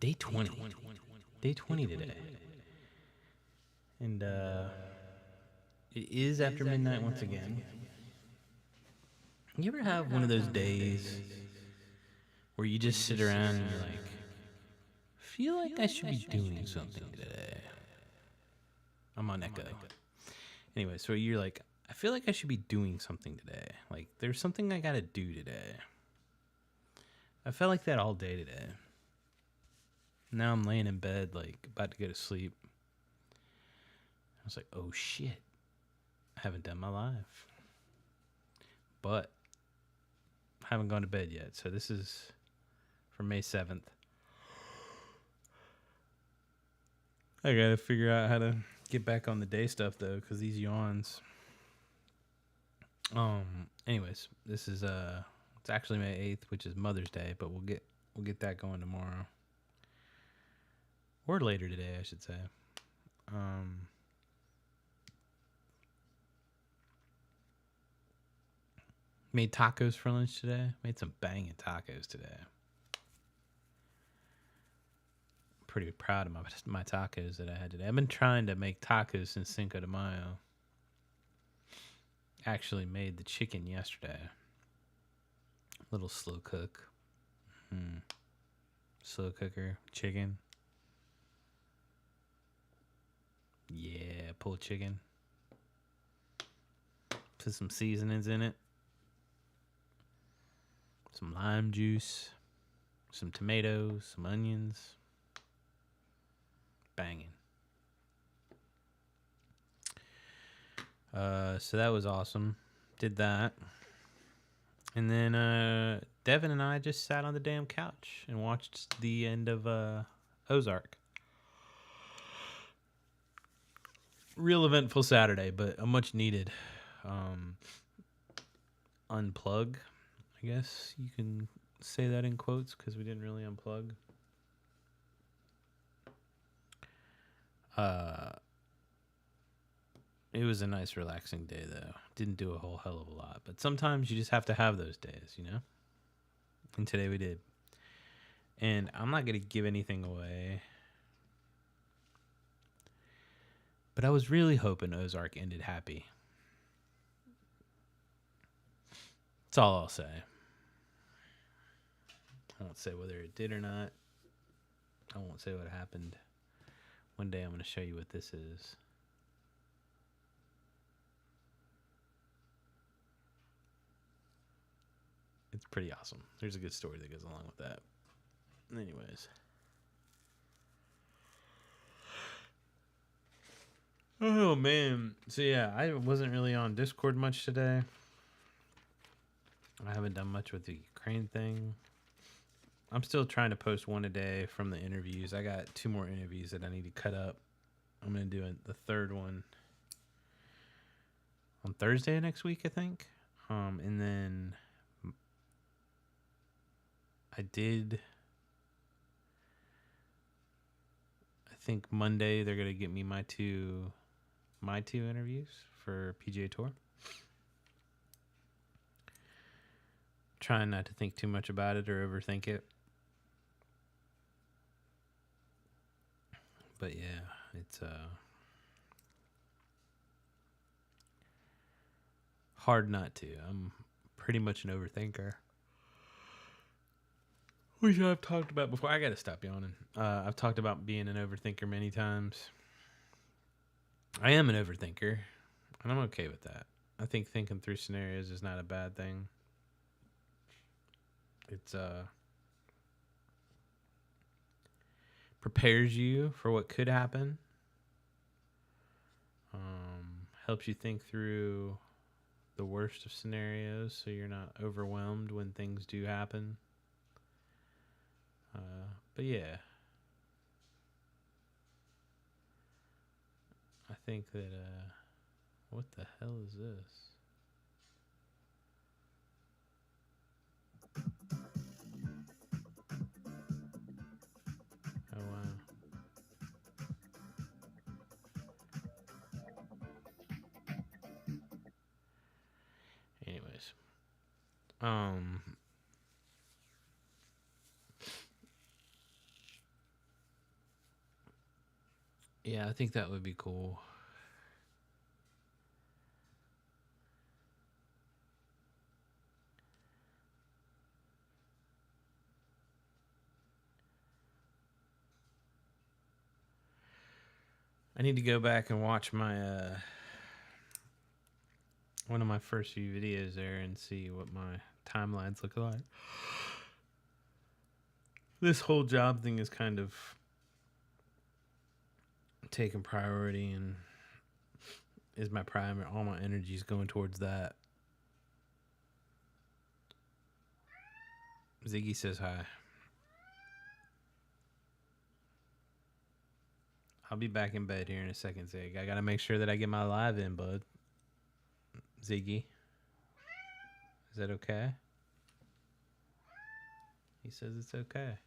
Day 20. Day 20 today. And it is after midnight once again. You ever have one of those days where you just sit around and you're like, feel like I should be doing something today? I'm on Echo. Anyway, so you're like, I feel like I should be doing something today. Like, there's something I gotta do today. I felt like that all day today. Now I'm laying in bed, like, about to go to sleep. I was like, oh shit. I haven't done my live. But I haven't gone to bed yet. So this is for May 7th. I gotta figure out how to get back on the day stuff though, because these yawns. Anyways, this is it's actually May 8th, which is Mother's Day, but we'll get that going tomorrow. Or later today, I should say. Made tacos for lunch today. Made some banging tacos today. Pretty proud of my tacos that I had today. I've been trying to make tacos since Cinco de Mayo. Actually made the chicken yesterday. Little slow cook. Slow cooker chicken. Yeah, pulled chicken. Put some seasonings in it. Some lime juice. Some tomatoes. Some onions. Banging. So that was awesome. Did that. And then Devin and I just sat on the damn couch and watched the end of Ozark. Real eventful Saturday, but a much needed unplug. I guess you can say that in quotes because we didn't really unplug. It was a nice, relaxing day, though. Didn't do a whole hell of a lot. But sometimes you just have to have those days, you know? And today we did. And I'm not going to give anything away. But I was really hoping Ozark ended happy. That's all I'll say. I won't say whether it did or not. I won't say what happened. One day I'm going to show you what this is. It's pretty awesome. There's a good story that goes along with that. Anyways. Oh, man. So, yeah, I wasn't really on Discord much today. I haven't done much with the Ukraine thing. I'm still trying to post one a day from the interviews. I got 2 more interviews that I need to cut up. I'm going to do the third one on Thursday next week, I think. And then I think Monday they're going to get me my two interviews for PGA Tour. Trying not to think too much about it or overthink it. But yeah, it's hard not to. I'm pretty much an overthinker. Which I've talked about before. I gotta stop yawning. I've talked about being an overthinker many times. I am an overthinker, and I'm okay with that. I think thinking through scenarios is not a bad thing. It's prepares you for what could happen. Helps you think through the worst of scenarios so you're not overwhelmed when things do happen. But yeah, I think that what the hell is this? Oh wow. Anyways, Yeah, I think that would be cool. I need to go back and watch my one of my first few videos there and see what my timelines look like. This whole job thing is kind of taking priority and is my primary. All my energy is going towards that. Ziggy says hi. I'll be back in bed here in a second, Zig. I gotta make sure that I get my live in, bud. Ziggy. Is that okay? He says it's okay.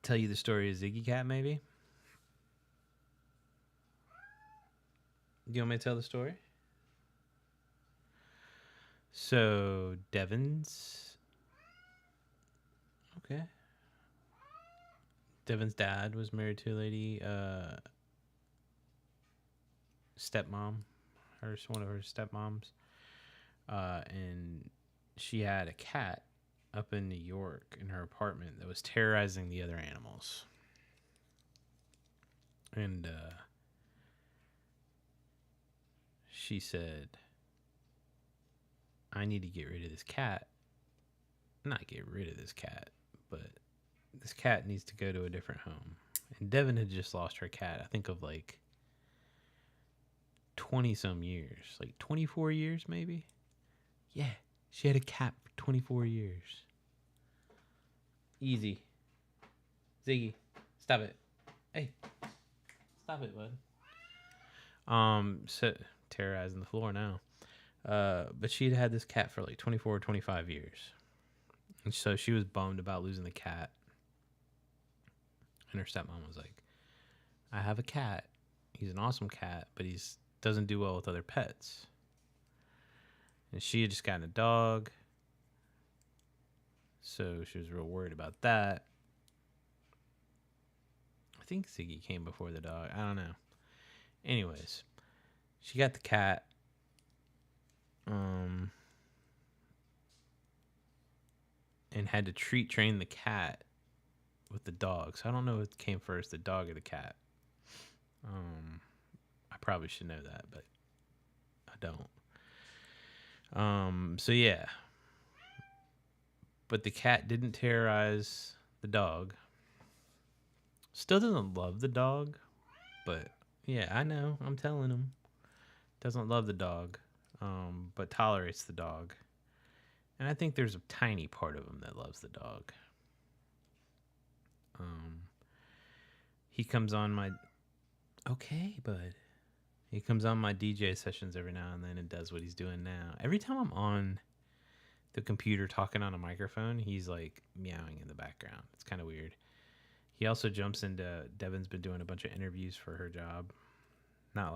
Tell you the story of Ziggy Cat, maybe? Do you want me to tell the story? So, Devin's... Okay. Devin's dad was married to a lady, stepmom, one of her stepmoms, and she had a cat up in New York in her apartment that was terrorizing the other animals. And she said, I need to get rid of this cat. Not get rid of this cat, but this cat needs to go to a different home. And Devin had just lost her cat, I think of like 20 some years, like 24 years maybe. Yeah, she had a cat for 24 years. Easy. Ziggy, stop it. Hey, stop it, bud. So terrorizing the floor now. But she'd had this cat for like 24 or 25 years. And so she was bummed about losing the cat. And her stepmom was like, I have a cat. He's an awesome cat, but he doesn't do well with other pets. And she had just gotten a dog. So she was real worried about that. I think Ziggy came before the dog. I don't know. Anyways, she got the cat. And had to train the cat with the dog. So I don't know what came first, the dog or the cat. I probably should know that, but I don't. So yeah. But the cat didn't terrorize the dog. Still doesn't love the dog, but yeah, I know. I'm telling him. Doesn't love the dog, but tolerates the dog. And I think there's a tiny part of him that loves the dog. He comes on my... Okay, bud. He comes on my DJ sessions every now and then and does what he's doing now. Every time I'm on the computer talking on a microphone, he's like meowing in the background. It's kind of weird. He also jumps into... Devin's been doing a bunch of interviews for her job. Not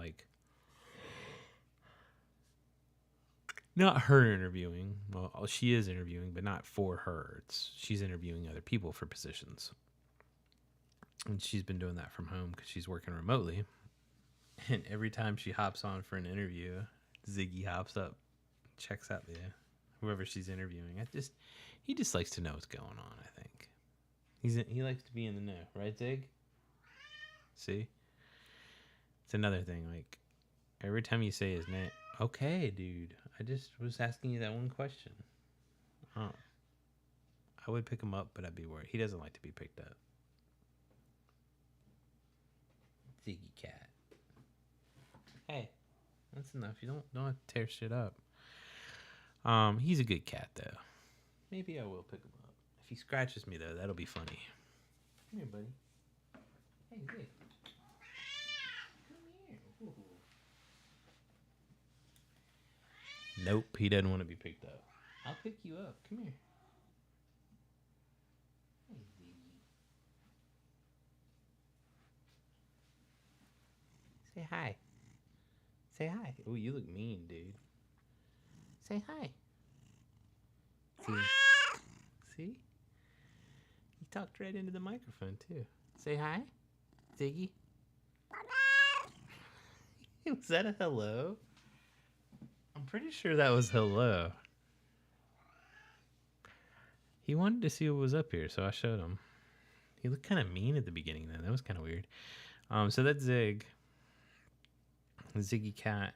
her interviewing. Well, she is interviewing, but not for her. She's interviewing other people for positions. And she's been doing that from home because she's working remotely. And every time she hops on for an interview, Ziggy hops up, checks out whoever she's interviewing. He just likes to know what's going on, I think. He likes to be in the know, right, Zig? See? It's another thing, like, every time you say his name, okay, dude, I just was asking you that one question. Oh. I would pick him up, but I'd be worried. He doesn't like to be picked up. Ziggy Cat. Hey, that's enough. You don't have to tear shit up. He's a good cat though. Maybe I will pick him up. If he scratches me though, that'll be funny. Come here, buddy. Hey, Zig. Come here. Ooh. Nope, he doesn't want to be picked up. I'll pick you up. Come here. Hey, Ziggy. Say hi. Say hi. Oh, you look mean, dude. Say hi. See? See? He talked right into the microphone, too. Say hi, Ziggy. Was that a hello? I'm pretty sure that was hello. He wanted to see what was up here, so I showed him. He looked kind of mean at the beginning then. That was kind of weird. So that's Zig. Ziggy Cat.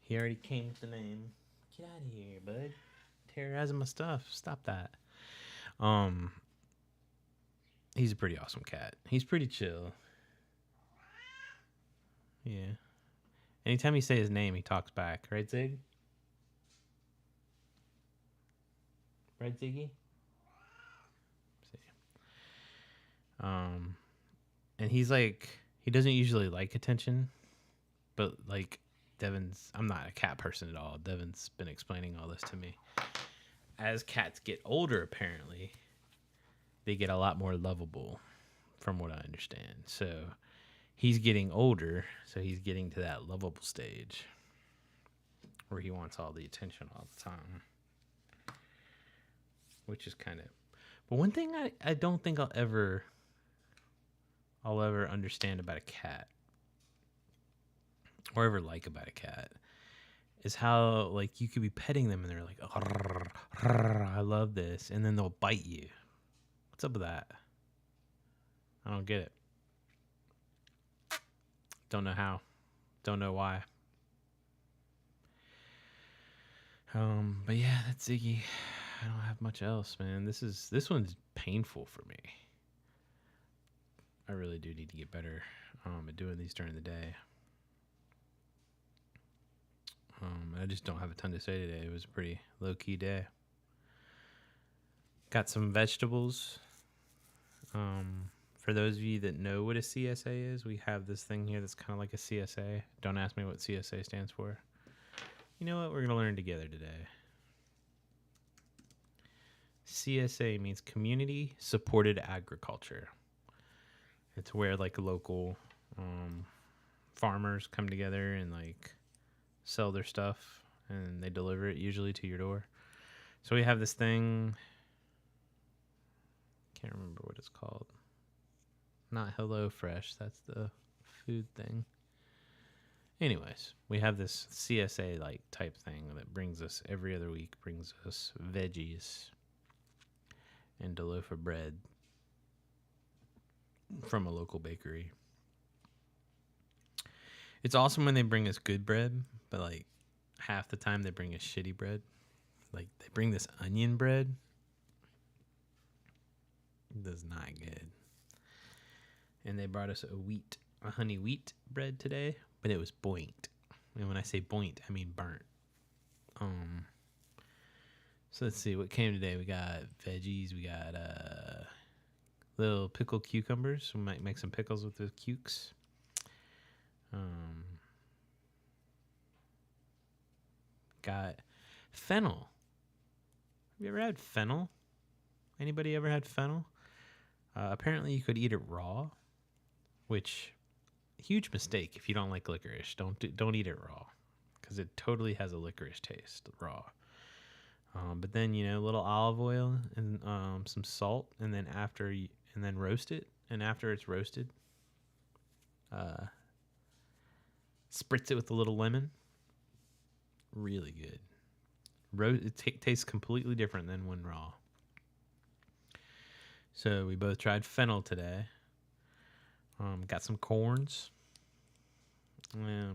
He already came with the name. Get out of here, bud. Terrorizing my stuff. Stop that. He's a pretty awesome cat. He's pretty chill. Yeah. Anytime you say his name, he talks back. Right, Zig? Right, Ziggy? See. And he's like, he doesn't usually like attention, but like I'm not a cat person at all. Devin's been explaining all this to me. As cats get older, apparently, they get a lot more lovable, from what I understand. So he's getting older, so he's getting to that lovable stage where he wants all the attention all the time, which is kind of. But one thing I don't think I'll ever understand about a cat, or ever like about a cat, is how like you could be petting them and they're like, I love this, and then they'll bite you. What's up with that? I don't get it. Don't know how. Don't know why. But yeah, that's Ziggy. I don't have much else, man. This one's painful for me. I really do need to get better at doing these during the day. I just don't have a ton to say today. It was a pretty low-key day. Got some vegetables. For those of you that know what a CSA is, we have this thing here that's kind of like a CSA. Don't ask me what CSA stands for. You know what? We're going to learn together today. CSA means Community Supported Agriculture. It's where like local farmers come together and like sell their stuff, and they deliver it usually to your door. So we have this thing. Can't remember what it's called. Not HelloFresh. That's the food thing. Anyways, we have this CSA like type thing that brings us every other week, brings us veggies and a loaf of bread from a local bakery. It's awesome when they bring us good bread, but like half the time they bring us shitty bread. Like they bring this onion bread. That's not good. And they brought us a honey wheat bread today, but it was boinked. And when I say boinked, I mean burnt. So let's see what came today. We got veggies. We got little pickled cucumbers. We might make some pickles with the cukes. Got fennel. Have you ever had fennel? Anybody ever had fennel? Apparently you could eat it raw, which huge mistake if you don't like licorice. Don't eat it raw, because it totally has a licorice taste raw. But then a little olive oil and some salt, and then roast it. And after it's roasted, spritz it with a little lemon. Really good. It tastes completely different than when raw. So we both tried fennel today. Got some corns.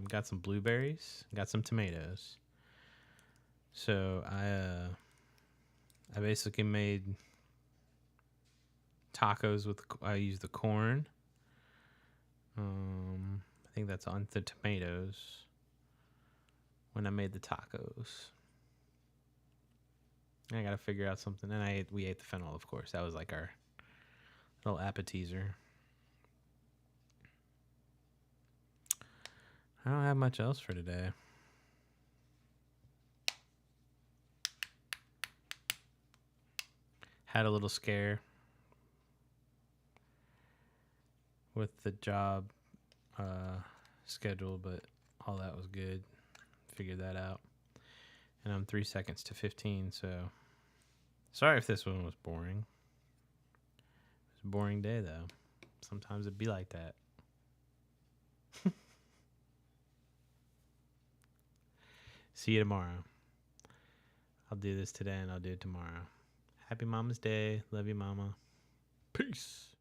Got some blueberries. Got some tomatoes. So I basically made tacos with. I used the corn. I think that's on the tomatoes. When I made the tacos, I gotta figure out something. And we ate the fennel, of course. That was like our little appetizer. I don't have much else for today. Had a little scare with the job schedule, but all that was good. Figured that out. And I'm 3 seconds to 15, so sorry if this one was boring. It was a boring day, though. Sometimes it'd be like that. See you tomorrow. I'll do this today and I'll do it tomorrow. Happy Mama's Day. Love you, Mama. Peace.